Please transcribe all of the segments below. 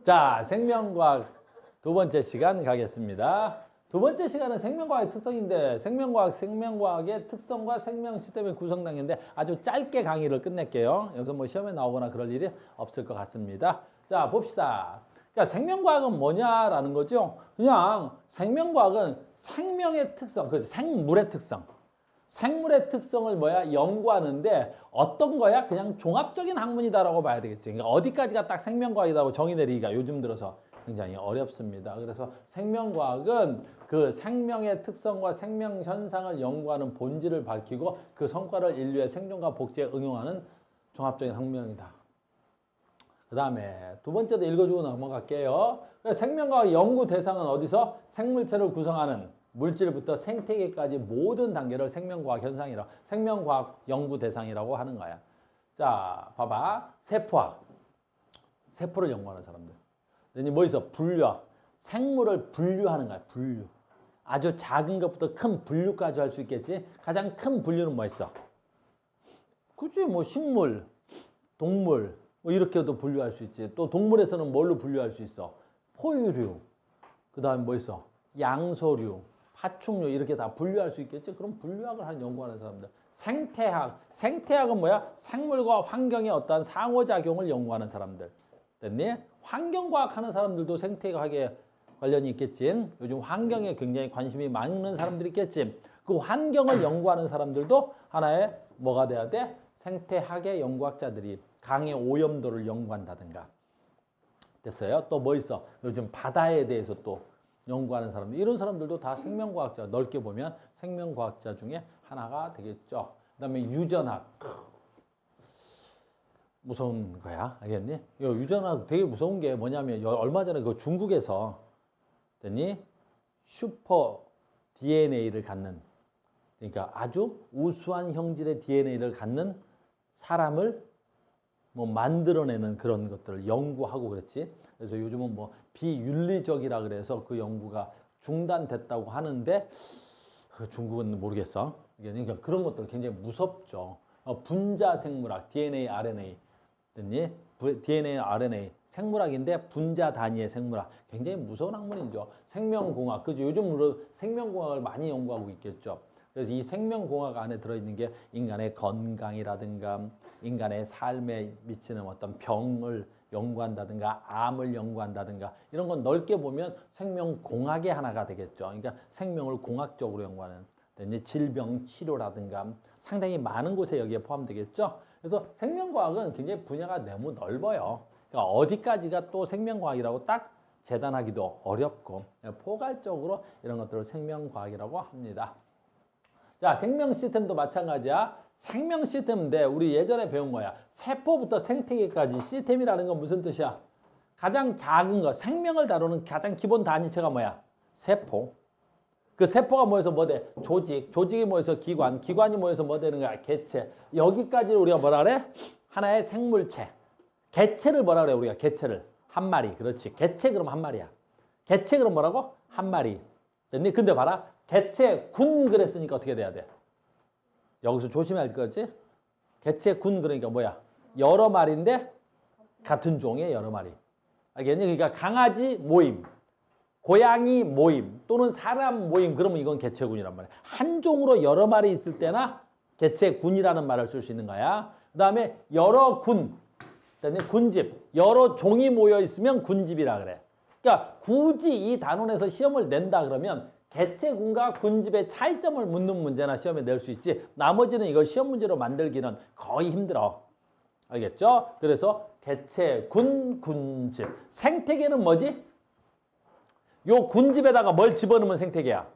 자, 생명과학 두 번째 시간 가겠습니다. 두 번째 시간은 생명과학의 특성인데 생명과학의 특성과 생명 시스템의 구성 단계인데 아주 짧게 강의를 끝낼게요. 여기서 뭐 시험에 나오거나 그럴 일이 없을 것 같습니다. 자, 봅시다. 그러니까 생명과학은 뭐냐라는 거죠. 그냥 생명과학은 생명의 특성, 그 생물의 특성. 생물의 특성을 연구하는데 어떤 거야? 그냥 종합적인 학문이다라고 봐야 되겠지. 그러니까 어디까지가 딱 생명과학이라고 정의 내리기가 요즘 들어서 굉장히 어렵습니다. 그래서 생명과학은 그 생명의 특성과 생명 현상을 연구하는 본질을 밝히고 그 성과를 인류의 생존과 복지에 응용하는 종합적인 학문이다. 그 다음에 두 번째도 읽어주고 넘어갈게요. 생명과학 연구 대상은 어디서? 생물체를 구성하는 물질부터 생태계까지 모든 단계를 생명과학 현상이라고, 생명과학 연구 대상이라고 하는 거야. 자, 봐봐. 세포학. 세포를 연구하는 사람들. 뭐 있어? 분류학. 생물을 분류하는 거야. 분류. 아주 작은 것부터 큰 분류까지 할 수 있겠지? 가장 큰 분류는 뭐 있어? 그치? 뭐 식물, 동물, 뭐 이렇게도 분류할 수 있지. 또 동물에서는 뭘로 분류할 수 있어? 포유류. 그 다음에 뭐 있어? 양서류. 파충류 이렇게 다 분류할 수 있겠지? 그럼 분류학을 연구하는 사람들. 생태학. 생태학은 뭐야? 생물과 환경의 어떠한 상호작용을 연구하는 사람들. 됐니? 환경과학 하는 사람들도 생태학에 관련이 있겠지. 요즘 환경에 굉장히 관심이 많은 사람들이 있겠지. 그 환경을 연구하는 사람들도 하나의 뭐가 돼야 돼? 생태학의 연구학자들이 강의 오염도를 연구한다든가. 됐어요? 또 뭐 있어? 요즘 바다에 대해서 또 연구하는 사람들, 이런 사람들도 다 생명과학자, 넓게 보면 생명과학자 중에 하나가 되겠죠. 그 다음에 유전학. 무서운 거야. 알겠니? 유전학 되게 무서운 게 뭐냐면, 얼마 전에 그 중국에서, 됐니? 슈퍼 DNA를 갖는, 그러니까 아주 우수한 형질의 DNA를 갖는 사람을 뭐 만들어내는 그런 것들을 연구하고 그랬지. 그래서 요즘은 뭐 비윤리적이라 그래서 그 연구가 중단됐다고 하는데 중국은 모르겠어. 그러니까 그런 것들 굉장히 무섭죠. 분자 생물학, DNA, RNA, 됐니? DNA, RNA 생물학인데 분자 단위의 생물학 굉장히 무서운 학문이죠. 생명공학, 그죠? 요즘으로 생명공학을 많이 연구하고 있겠죠. 그래서 이 생명공학 안에 들어있는 게 인간의 건강이라든가 인간의 삶에 미치는 어떤 병을 연구한다든가 암을 연구한다든가 이런 건 넓게 보면 생명공학의 하나가 되겠죠. 그러니까 생명을 공학적으로 연구하는 질병 치료라든가 상당히 많은 곳에 여기에 포함되겠죠. 그래서 생명과학은 굉장히 분야가 너무 넓어요. 그러니까 어디까지가 또 생명과학이라고 딱 재단하기도 어렵고 포괄적으로 이런 것들을 생명과학이라고 합니다. 자, 생명 시스템도 마찬가지야. 생명 시스템인데 우리 예전에 배운 거야. 세포부터 생태계까지 시스템이라는 건 무슨 뜻이야? 가장 작은 거, 생명을 다루는 가장 기본 단위체가 뭐야? 세포. 그 세포가 모여서 뭐 돼? 조직. 조직이 모여서 기관. 기관이 모여서 뭐 되는 거야? 개체. 여기까지를 우리가 뭐라 그래? 하나의 생물체. 개체를 뭐라 그래? 우리가 개체를. 한 마리. 그렇지. 개체 그럼 한 마리야. 개체 그럼 뭐라고? 한 마리. 됐니? 근데 봐라. 개체군 그랬으니까 어떻게 돼야 돼? 여기서 조심해야 할 거지? 개체군 그러니까 뭐야? 여러 마리인데 같은 종의 여러 마리. 알겠니? 그러니까 강아지 모임, 고양이 모임 또는 사람 모임 그러면 이건 개체군이란 말이야. 한 종으로 여러 마리 있을 때나 개체군이라는 말을 쓸 수 있는 거야. 그 다음에 여러 군, 군집, 여러 종이 모여 있으면 군집이라 그래. 그러니까 굳이 이 단원에서 시험을 낸다 그러면 개체군과 군집의 차이점을 묻는 문제나 시험에 낼 수 있지 나머지는 이걸 시험 문제로 만들기는 거의 힘들어. 알겠죠? 그래서 개체군, 군집. 생태계는 뭐지? 요 군집에다가 뭘 집어넣으면 생태계야?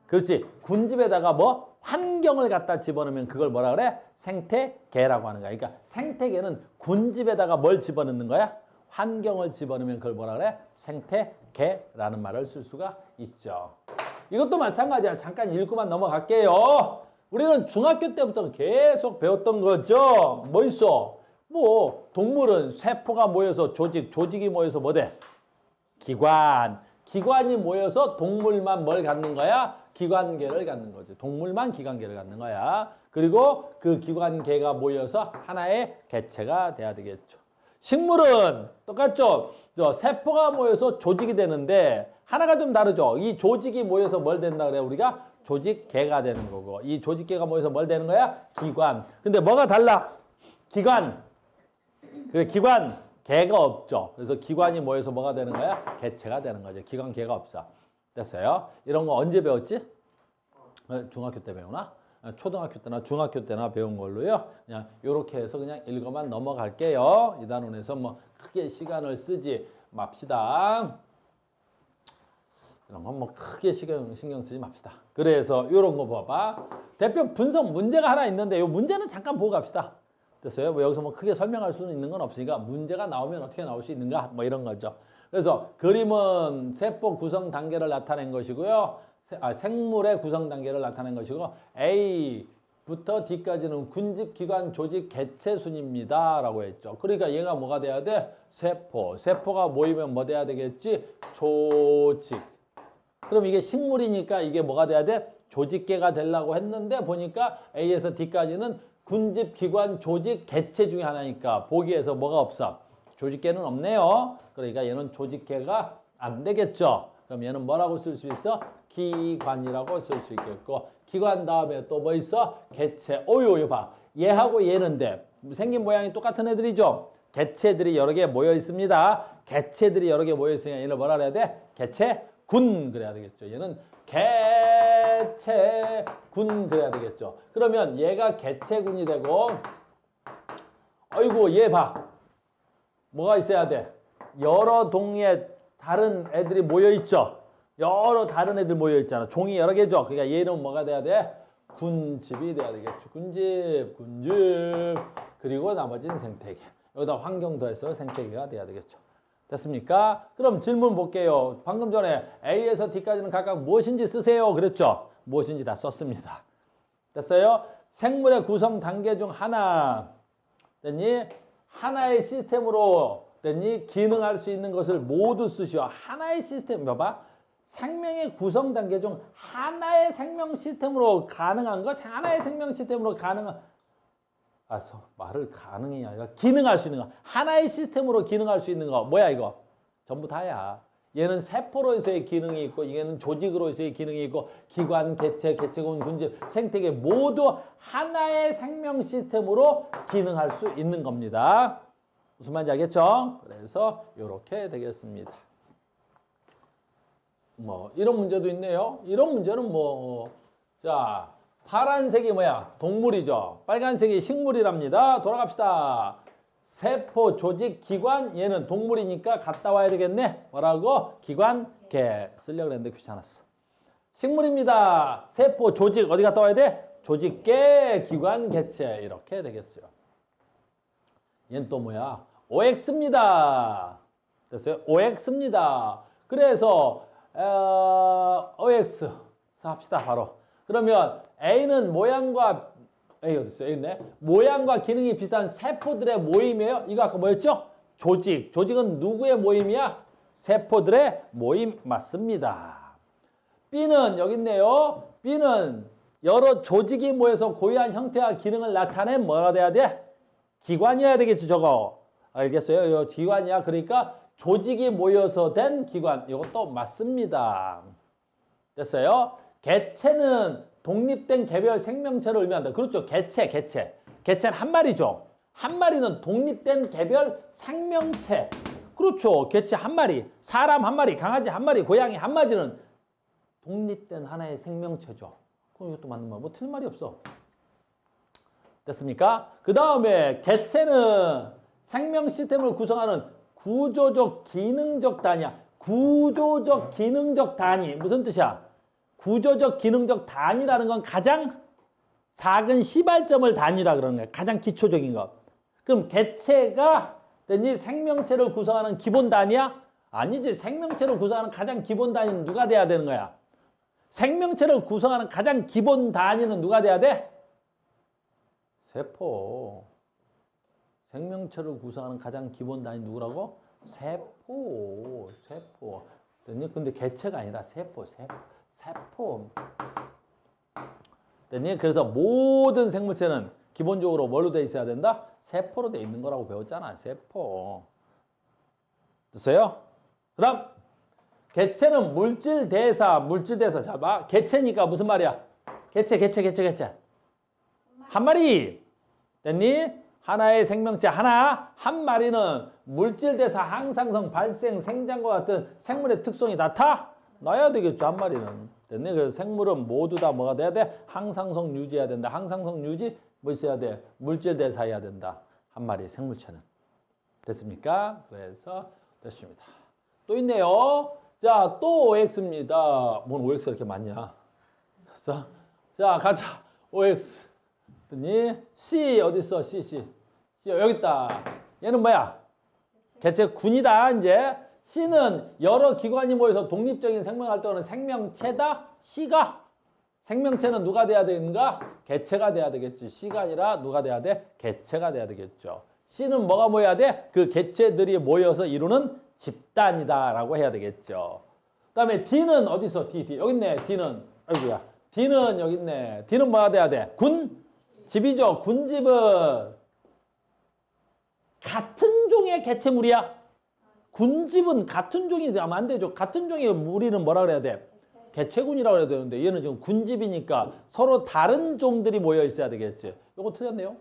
그렇지. 군집에다가 뭐 환경을 갖다 집어넣으면 그걸 뭐라 그래? 생태계라고 하는 거야. 그러니까 생태계는 군집에다가 뭘 집어넣는 거야? 환경을 집어넣으면 그걸 뭐라 그래? 생태계라는 말을 쓸 수가 있죠. 이것도 마찬가지야. 잠깐 읽고만 넘어갈게요. 우리는 중학교 때부터 계속 배웠던 거죠. 뭐 있어? 뭐 동물은 세포가 모여서 조직, 조직이 모여서 뭐 돼? 기관. 기관이 모여서 동물만 뭘 갖는 거야? 기관계를 갖는 거지. 동물만 기관계를 갖는 거야. 그리고 그 기관계가 모여서 하나의 개체가 돼야 되겠죠. 식물은 똑같죠. 저 세포가 모여서 조직이 되는데 하나가 좀 다르죠. 이 조직이 모여서 뭘 된다 그래요? 우리가 조직계가 되는 거고 이 조직계가 모여서 뭘 되는 거야? 기관. 근데 뭐가 달라? 기관. 그래 기관 개가 없죠. 그래서 기관이 모여서 뭐가 되는 거야? 개체가 되는 거죠. 기관 개가 없어. 됐어요? 이런 거 언제 배웠지? 중학교 때 배우나? 초등학교 때나 중학교 때나 배운 걸로요. 그냥 이렇게 해서 그냥 읽어만 넘어갈게요. 이 단원에서 뭐 크게 시간을 쓰지 맙시다. 이런 건 뭐 크게 신경 쓰지 맙시다. 그래서 이런 거 봐봐. 대표 분석 문제가 하나 있는데 이 문제는 잠깐 보고 갑시다. 됐어요? 뭐 여기서 뭐 크게 설명할 수는 있는 건 없으니까 문제가 나오면 어떻게 나올 수 있는가? 뭐 이런 거죠. 그래서 그림은 세포 구성 단계를 나타낸 것이고요. 생물의 구성 단계를 나타낸 것이고 A부터 D까지는 군집, 기관, 조직, 개체 순입니다. 라고 했죠. 그러니까 얘가 뭐가 돼야 돼? 세포. 세포가 모이면 뭐 돼야 되겠지? 조직. 그럼 이게 식물이니까 이게 뭐가 돼야 돼? 조직계가 되려고 했는데 보니까 A에서 D까지는 군집, 기관, 조직, 개체 중에 하나니까 보기에서 뭐가 없어? 조직계는 없네요. 그러니까 얘는 조직계가 안 되겠죠. 그럼 얘는 뭐라고 쓸 수 있어? 기관이라고 쓸 수 있겠고 기관 다음에 또 뭐 있어? 개체. 오요 봐. 얘하고 얘는데 생긴 모양이 똑같은 애들이죠. 개체들이 여러 개 모여 있습니다. 개체들이 여러 개 모여 있으니까 얘를 뭐라 그래야 돼? 개체군 그래야 되겠죠. 얘는 개체군 그래야 되겠죠. 그러면 얘가 개체군이 되고 어이구 얘 봐. 뭐가 있어야 돼? 여러 동의 다른 애들이 모여 있죠. 여러 다른 애들 모여 있잖아. 종이 여러 개죠. 그러니까 얘는 뭐가 돼야 돼? 군집이 돼야 되겠죠. 군집. 그리고 나머지는 생태계. 여기다 환경 더해서 생태계가 돼야 되겠죠. 됐습니까? 그럼 질문 볼게요. 방금 전에 A에서 D까지는 각각 무엇인지 쓰세요. 그랬죠? 무엇인지 다 썼습니다. 됐어요? 생물의 구성 단계 중 하나. 됐니? 하나의 시스템으로 됐니? 기능할 수 있는 것을 모두 쓰시오. 하나의 시스템, 봐봐. 생명의 구성 단계 중 하나의 생명 시스템으로 가능한 것, 하나의 생명 시스템으로 가능한, 말을 가능이 아니라 기능할 수 있는 거. 하나의 시스템으로 기능할 수 있는 거. 뭐야, 이거? 전부 다야. 얘는 세포로서의 기능이 있고, 얘는 조직으로서의 기능이 있고, 기관, 개체, 개체군, 군집, 생태계 모두 하나의 생명 시스템으로 기능할 수 있는 겁니다. 무슨 말인지 알겠죠? 그래서 이렇게 되겠습니다. 뭐 이런 문제도 있네요. 이런 문제는 자 파란색이 뭐야? 동물이죠. 빨간색이 식물이랍니다. 돌아갑시다. 세포, 조직, 기관 얘는 동물이니까 갔다 와야 되겠네. 뭐라고? 기관, 개 쓰려고 했는데 귀찮았어. 식물입니다. 세포, 조직 어디 갔다 와야 돼? 조직, 개, 기관, 개체 이렇게 되겠어요. 얘는 또 뭐야? OX입니다. 됐어요? OX입니다. 그래서 OX 합시다 바로. 그러면 A는 모양과 A 어디 있어요? A 있네. 모양과 기능이 비슷한 세포들의 모임이에요. 이거 아까 뭐였죠? 조직. 조직은 누구의 모임이야? 세포들의 모임 맞습니다. B는 여기 있네요. B는 여러 조직이 모여서 고유한 형태와 기능을 나타낸 뭐가 돼야 돼? 기관이어야 되겠지 저거. 알겠어요? 이거 기관이야. 그러니까 조직이 모여서 된 기관. 이것도 맞습니다. 됐어요? 개체는 독립된 개별 생명체를 의미한다. 그렇죠. 개체. 개체는 한 마리죠. 한 마리는 독립된 개별 생명체. 그렇죠. 개체 한 마리. 사람 한 마리, 강아지 한 마리, 고양이 한 마리는 독립된 하나의 생명체죠. 그럼 이것도 맞는 말. 뭐 틀린 말이 없어. 됐습니까? 그 다음에 개체는 생명 시스템을 구성하는 구조적 기능적 단위야. 구조적 기능적 단위. 무슨 뜻이야? 구조적 기능적 단위라는 건 가장 작은 시발점을 단위라 그러는 거야. 가장 기초적인 것. 그럼 개체가 됐니? 생명체를 구성하는 기본 단위야? 아니지. 생명체를 구성하는 가장 기본 단위는 누가 돼야 되는 거야? 생명체를 구성하는 가장 기본 단위는 누가 돼야 돼? 세포. 생명체를 구성하는 가장 기본 단위 누구라고? 세포. 됐니? 근데 개체가 아니라 세포. 됐니? 그래서 모든 생물체는 기본적으로 뭘로 돼 있어야 된다? 세포로 돼 있는 거라고 배웠잖아. 세포. 됐어요? 그 다음 개체는 물질대사 잡아. 개체니까 무슨 말이야? 개체. 한 마리. 됐니? 하나의 생명체 하나, 한 마리는 물질대사 항상성 발생 생장과 같은 생물의 특성이 나타나야 되겠죠. 한 마리는. 됐니? 그래서 생물은 모두 다 뭐가 돼야 돼? 항상성 유지해야 된다. 항상성 유지 뭐 있어야 돼? 물질대사해야 된다. 한 마리 생물체는. 됐습니까? 그래서 됐습니다. 또 있네요. 자, 또 OX입니다. 뭔 OX가 이렇게 많냐? 됐어? 자, 가자. OX. 됐니? C 어디 있어? C 여기 있다. 얘는 뭐야? 개체군이다. 이제 C는 여러 기관이 모여서 독립적인 생명활동하는 생명체다. C가 생명체는 누가 돼야 되는가? 개체가 돼야 되겠지. C가 아니라 누가 돼야 돼? 개체가 돼야 되겠죠. C는 뭐가 모여야 돼? 그 개체들이 모여서 이루는 집단이다라고 해야 되겠죠. 그다음에 D는 어디 있어? D 여기 있네. D는 아이고야. D는 여기 있네. D는 뭐가 돼야 돼? 군집이죠. 군집은 같은 종의 개체물이야. 군집은 같은 종이 되면 안 되죠. 같은 종의 무리는 뭐라 그래야 돼? 개체군이라고 해야 되는데 얘는 지금 군집이니까 서로 다른 종들이 모여 있어야 되겠지. 이거 틀렸네요.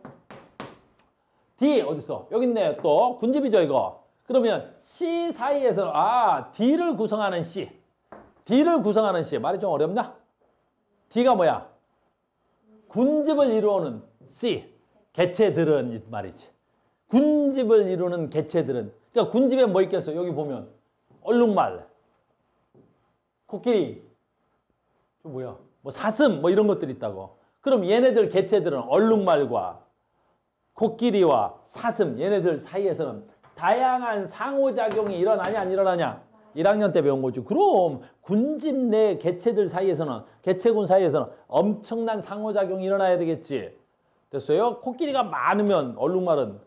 D 어디 있어? 여기 있네. 또 군집이죠 이거. 그러면 C 사이에서 D를 구성하는 C. D를 구성하는 C. 말이 좀 어렵나? D가 뭐야? 군집을 이루는 C. 개체들은 이 말이지. 군집을 이루는 개체들은. 그러니까 군집에 뭐 있겠어? 여기 보면 얼룩말, 코끼리, 뭐야? 뭐 사슴 뭐 이런 것들이 있다고. 그럼 얘네들 개체들은 얼룩말과 코끼리와 사슴 얘네들 사이에서는 다양한 상호작용이 일어나냐 안 일어나냐? 1학년 때 배운 거죠. 그럼 군집 내 개체들 사이에서는 개체군 사이에서는 엄청난 상호작용이 일어나야 되겠지. 됐어요? 코끼리가 많으면 얼룩말은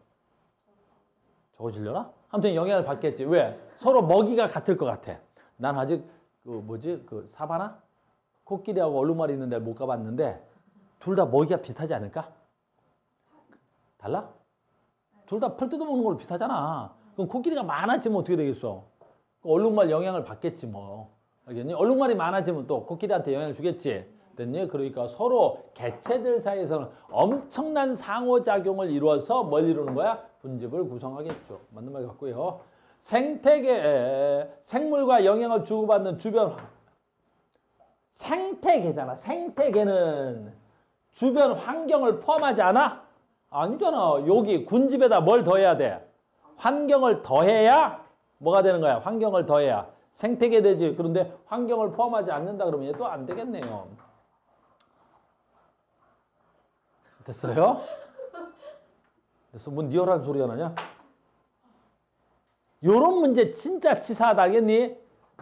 적어지려나? 아무튼 영향을 받겠지. 왜? 서로 먹이가 같을 것 같아. 난 아직 그 사바나? 코끼리하고 얼룩말이 있는 데를 못 가봤는데 둘 다 먹이가 비슷하지 않을까? 달라? 둘 다 풀 뜯어먹는 걸로 비슷하잖아. 그럼 코끼리가 많아지면 어떻게 되겠어? 얼룩말 영향을 받겠지 뭐. 알겠니? 얼룩말이 많아지면 또 코끼리한테 영향을 주겠지. 됐니? 그러니까 서로 개체들 사이에서는 엄청난 상호작용을 이루어서 뭘 이루는 거야? 군집을 구성하겠죠. 맞는 말 같고요. 생태계, 생물과 영향을 주고받는 주변 생태계잖아. 생태계는 주변 환경을 포함하지 않아? 아니잖아. 여기 군집에다 뭘 더해야 돼? 환경을 더해야 뭐가 되는 거야? 환경을 더해야 생태계 되지. 그런데 환경을 포함하지 않는다 그러면 얘도 안 되겠네요. 됐어요? 그래서 뭐 리얼한 소리가 나냐? 요런 문제 진짜 치사하다 알겠니?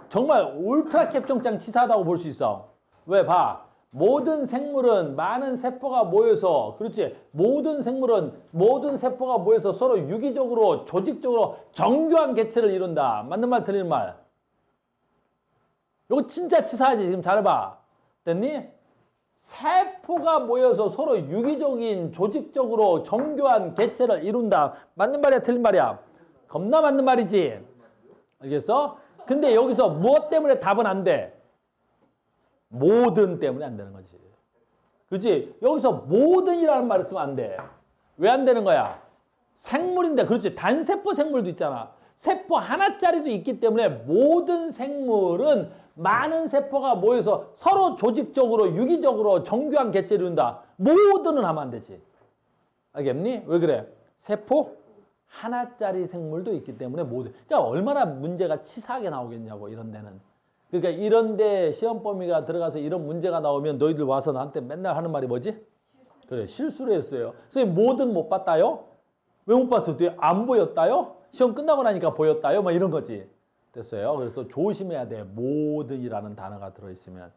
정말 울트라 캡종장 치사하다고 볼 수 있어. 왜? 봐. 모든 생물은 많은 세포가 모여서 그렇지. 모든 생물은 모든 세포가 모여서 서로 유기적으로 조직적으로 정교한 개체를 이룬다. 맞는 말 틀리는 말? 이거 진짜 치사하지. 지금 잘 봐. 됐니? 세포가 모여서 서로 유기적인 조직적으로 정교한 개체를 이룬다. 맞는 말이야 틀린 말이야? 겁나 맞는 말이지. 알겠어? 근데 여기서 무엇 때문에 답은 안 돼? 모든 때문에 안 되는 거지. 그렇지? 여기서 모든이라는 말을 쓰면 안 돼. 왜 안 되는 거야? 생물인데 그렇지. 단세포 생물도 있잖아. 세포 하나짜리도 있기 때문에 모든 생물은 많은 세포가 모여서 서로 조직적으로 유기적으로 정교한 개체를 이룬다. 모든은 하면 안 되지. 알겠니? 왜 그래? 세포 하나짜리 생물도 있기 때문에 모든. 그러니까 얼마나 문제가 치사하게 나오겠냐고 이런 데는. 그러니까 이런 데 시험 범위가 들어가서 이런 문제가 나오면 너희들 와서 나한테 맨날 하는 말이 뭐지? 그래, 실수를 했어요. 선생님 뭐든 못 봤다요? 왜 못 봤어요? 안 보였다요? 시험 끝나고 나니까 보였다요? 뭐 이런 거지. 됐어요. 그래서 조심해야 돼. 모든이라는 단어가 들어있으면.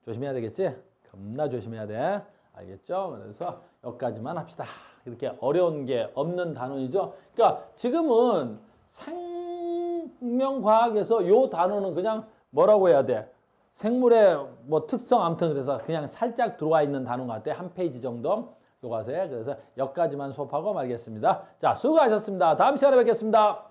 조심해야 되겠지? 겁나 조심해야 돼. 알겠죠? 그래서 여기까지만 합시다. 이렇게 어려운 게 없는 단원이죠. 그러니까 지금은 생명과학에서 이 단어는 그냥 뭐라고 해야 돼? 생물의 뭐 특성 아무튼 그래서 그냥 살짝 들어와 있는 단어 같아. 한 페이지 정도 교과서에. 그래서 여기까지만 수업하고 말겠습니다. 자, 수고하셨습니다. 다음 시간에 뵙겠습니다.